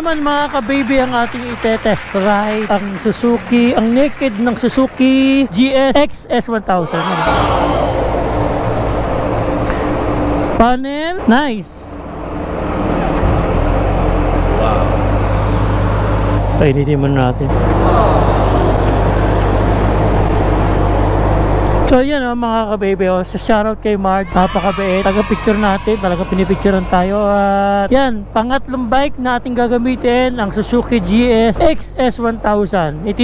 naman mga ka-baby ang ating ite-test ride. Ang Suzuki, ang naked ng Suzuki GS XS1000. Panel, nice. Wow. Painitin muna natin. So yan mga ka-baby, so shoutout kay Mark, napakabait, taga-picture natin, talaga pinipicturean tayo. At yan, pangatlong bike na ating gagamitin, ang Suzuki GS XS1000. Ito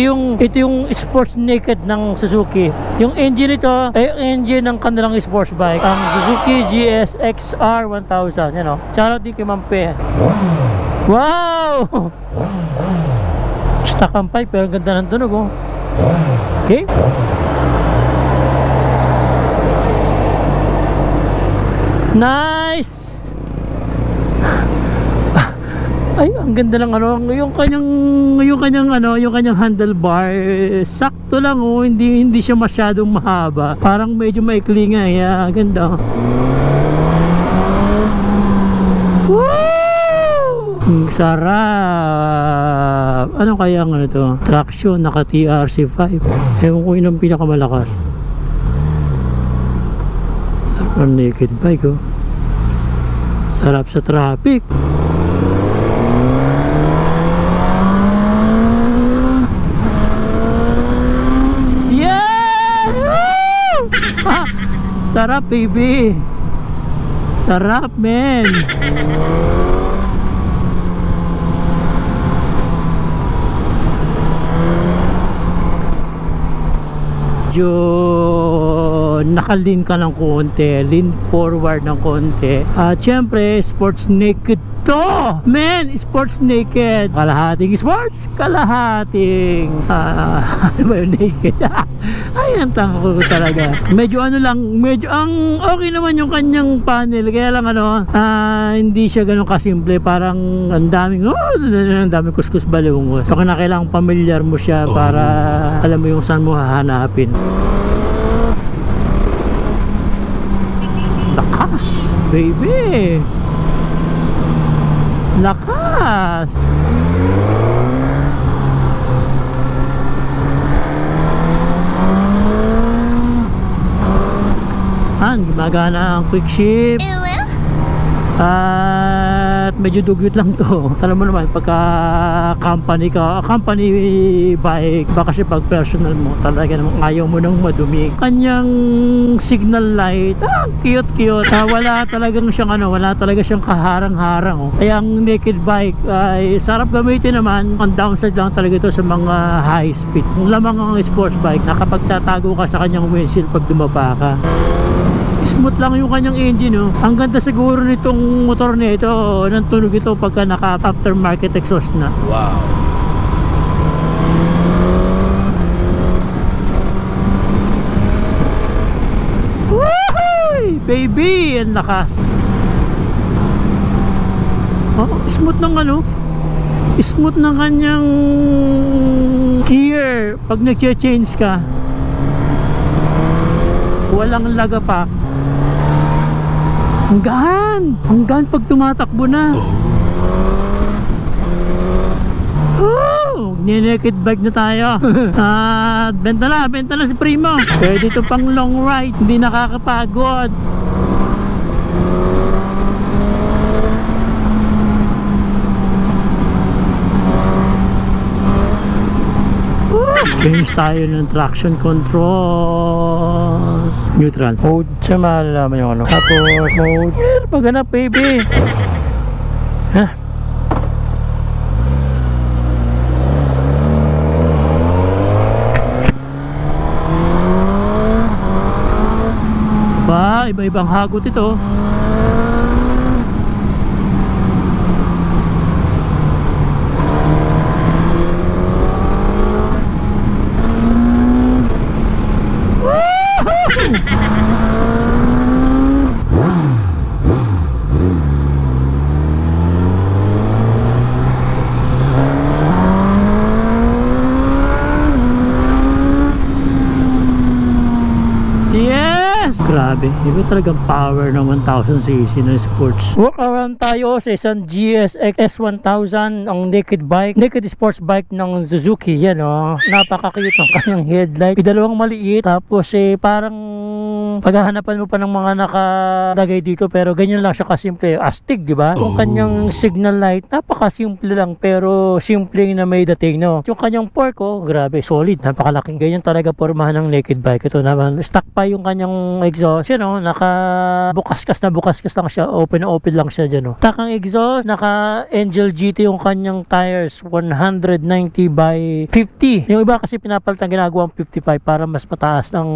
yung sports naked ng Suzuki. Yung engine ito ay engine ng kanilang sports bike, ang Suzuki GS XR1000. Yan o, shoutout din kay Mampe. Wow! Stuck ang pipe pero ganda ng tunog oh. Okay. Nice. Ay, ang ganda ng ano, yung kanyang handlebar, sakto lang oh, hindi siya masyadong mahaba. Parang medyo maikli nga, yeah, ganda. Woo! Sarap. Ano kaya ang ano to? Traction, naka TRC5. Ewan ko yun ang pinakamalakas. Ang naked bike oh. Sarap sa traffic. Yeah! Sarap baby. Sarap men. Nakalin ka ng konti, lean forward ng konti. At syempre sports naked to, man, sports naked, kalahating sports, kalahating ano ba yung naked? Ay, ang tanga ko talaga. Medyo ano lang, medyo ang okay naman yung kanyang panel, kaya lang ano, hindi siya ganun kasimple. Parang ang daming kuskus balungos. So kailangan pamilyar mo siya para alam mo yung saan mo hahanapin. Lakas baby, lakas. Gumagana ang quick shift. At medyo dugyot lang to. Alam mo naman pagka company bike, baka kasi pag personal mo talaga namang ayaw mo nang madumi. Kanyang signal light, cute. Wala talaga siyang kaharang-harang oh. Kaya ang naked bike ay sarap gamitin naman. Ang downside lang talaga ito sa mga high speed. Kung lamang ang sports bike, nakapagtatago ka sa kanyang windshield pag dumapa ka. Smooth lang yung kanyang engine oh. Ang ganda siguro nitong motor nito, ng tunog ito pagka naka aftermarket exhaust na. Wow. Woohoo! Baby, ang lakas. Oh, smooth ng ano, smooth ng kanyang gear pag nag-change ka. Walang laga pa. Hanggang pag tumatakbo na. Naked bike na tayo. At benta na si Primo. Pwede ito pang long ride, hindi nakakapagod. Change tayo ng traction control. Neutral mode. Siya malalaman yung ano. Tapos mode. Paghanap baby. Hah? Ba, iba-ibang hagot ito. grabe. Iba talagang power ng 1000cc na sports. Walk around tayo sa isang GSX S1000, ang naked bike, naked sports bike ng Suzuki. Yan o, napaka-cute ng kanyang headlight. Dalawang maliit, tapos parang paghahanapan mo pa ng mga nakalagay dito, pero ganyan lang siya kasimple. Astig, di ba? Yung kanyang signal light, napaka-simple lang, pero simple na may dating, no? Yung kanyang fork, grabe, solid. Napakalaking ganyan talaga pormahan ng naked bike. Ito naman, stock pa yung kanyang exhaust, yun, no? Naka-bukas-kas lang siya, open na open lang siya dyan, no? Takang exhaust, naka-Angel GT yung kanyang tires, 190 by 50. Yung iba kasi pinapalitan, ginagawang 55 para mas mataas ng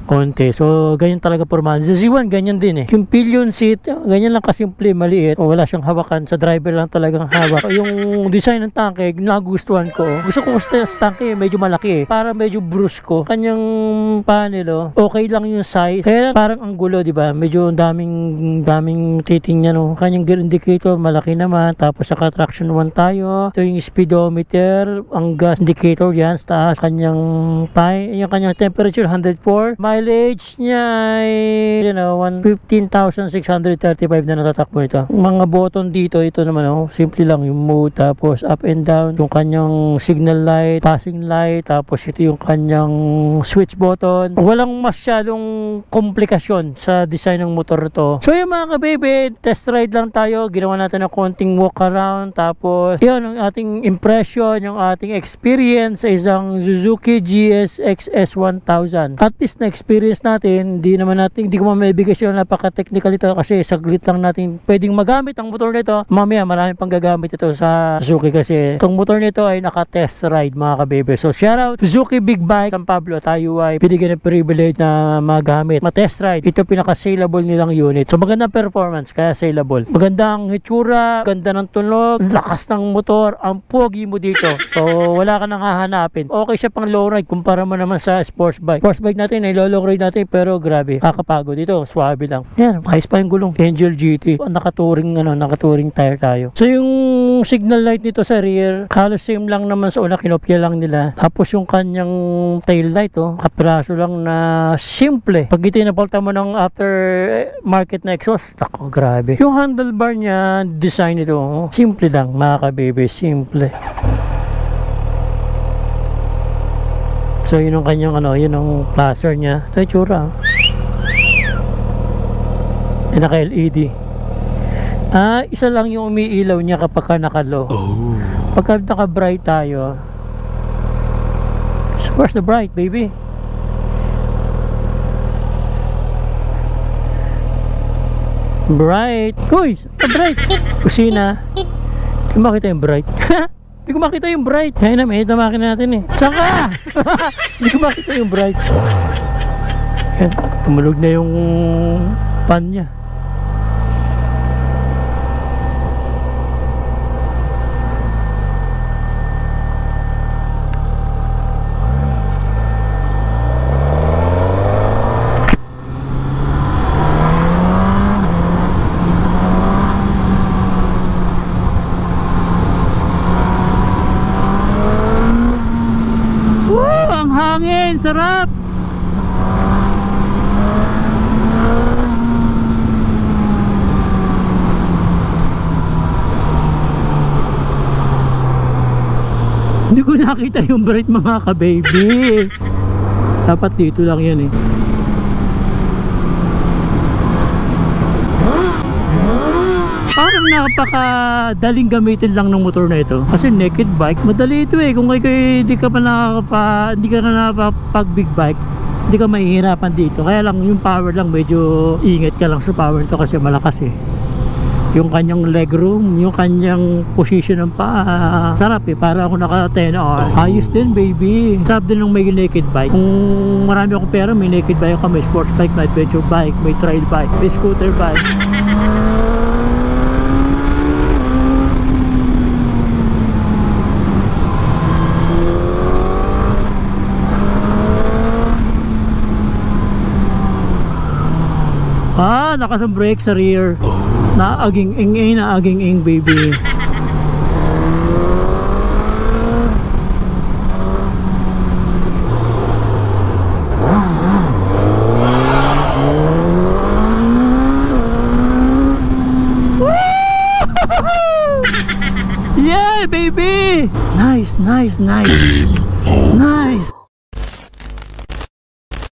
konti. So, ganyan talaga pormahan. Z1, ganyan din eh. Yung pillion seat, ganyan lang kasimple, maliit. O, wala siyang hawakan. Sa driver lang talagang hawak. Yung design ng tanke, nagustuhan ko. Gusto ko sa tanke, medyo malaki eh. Para medyo brusco. Kanyang panel, okay lang yung size. Kaya parang ang gulo, di ba? Medyo daming titing niya, no? Kanyang gear indicator, malaki naman. Tapos sa traction 1 tayo. Ito yung speedometer, ang gas indicator yan sa taas. Kanyang yung kanyang temperature, 104. Mileage niya ay, 15,635 na natatakbo ito. Mga button dito, ito naman, simple lang yung mode, tapos up and down, yung kanyang signal light, passing light, tapos ito yung kanyang switch button. Walang masyadong komplikasyon sa design ng motor to. So yung mga kabebe, test ride lang tayo, ginawa natin ng konting walk around, tapos yun ang ating impression, yung ating experience sa isang Suzuki GSX S1000. At least na experience natin, hindi ko mamibigay siya napaka-technical ito kasi saglit lang natin pwedeng magamit ang motor nito. Mamaya marami pang gagamit ito sa Suzuki kasi itong motor nito ay naka-test ride mga kabebe. So shout out Suzuki Big Bike San Pablo, tayo ay binigyan ng privilege na magamit, ma-test ride. Ito pinaka-saleable nilang unit. So magandang performance kaya saleable. Magandang hitsura, ganda ng tunog, lakas ng motor, ang pogi mo dito. So wala ka nang hahanapin. Okay siya pang low ride kumpara mo naman sa sports bike. Sports bike natin ay low ride natin pero grabe, kakapagod dito, swabe lang. Yan, ayos pa yung gulong. Angel GT. Nakaturing tire tayo. So yung signal light nito sa rear, halos same lang naman sa una, kinopya lang nila. Tapos yung kanyang tail light, kapraso lang na simple. Pag ito napalta mo ng after market na exhaust, ako, grabe. Yung handlebar niya, design nito, simple lang, mga kabebe, simple. So yun ang kanyang yun ang placer niya. Ito yung tsura. Naka-LED. Isa lang yung umiilaw niya kapag naka-low. Pagka naka-bright tayo, where's the bright, baby? Bright. Kuy, bright. Kusina. Hindi ko makita yung bright. Hindi ko makita yung bright. Kaya na, may ito makina natin eh. Saka! Hindi ko makita yung bright. Yan, tumulog na yung pan niya. Hangin, sarap. Hindi ko nakita yung bright mga ka-baby. Dapat dito lang yan eh. Parang napakadaling gamitin lang ng motor na ito kasi naked bike, madali ito eh. Kung hindi ka na napapag big bike, hindi ka mahihirapan dito. Kaya lang yung power lang, medyo ingat ka lang sa power nito kasi malakas eh. Yung kanyang legroom, yung kanyang position ng paa, sarap eh. Para ako naka 10R. Ayos din baby. Sarap din ng may naked bike. Kung marami akong pera, may naked bike ako, may sports bike, may adventure bike, may trail bike, may scooter bike. Lakas ang brake sa rear. Naaging baby. Nice, nice, nice. Nice.